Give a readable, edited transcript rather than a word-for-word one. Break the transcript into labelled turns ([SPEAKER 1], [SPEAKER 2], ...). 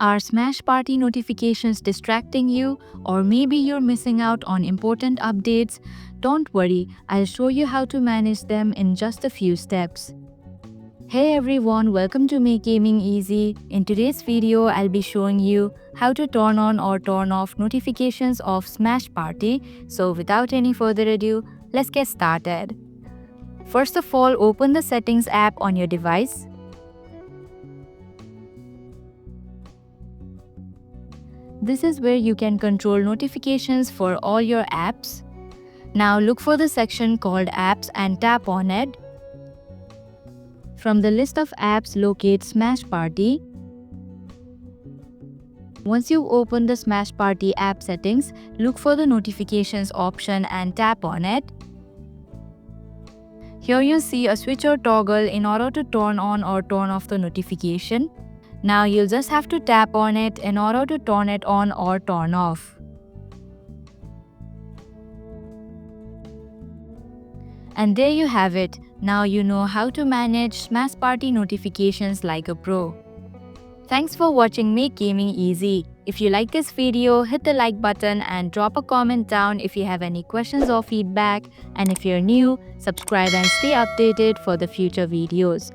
[SPEAKER 1] Are Smash Party notifications distracting you, or maybe you're missing out on important updates? Don't worry, I'll show you how to manage them in just a few steps. Hey everyone, welcome to Make Gaming Easy. In today's video, I'll be showing you how to turn on or turn off notifications of Smash Party. So without any further ado, let's get started. First of all, open the Settings app on your device. This is where you can control notifications for all your apps. Now look for the section called Apps and tap on it. From the list of apps, locate Smash Party. Once you open the Smash Party app settings, look for the notifications option and tap on it. Here you see a switch or toggle in order to turn on or turn off the notification. Now you'll just have to tap on it in order to turn it on or turn off. And there you have it. Now you know how to manage Smash Party notifications like a pro. Thanks for watching Make Gaming Easy. If you like this video, hit the like button and drop a comment down if you have any questions or feedback. And if you're new, subscribe and stay updated for the future videos.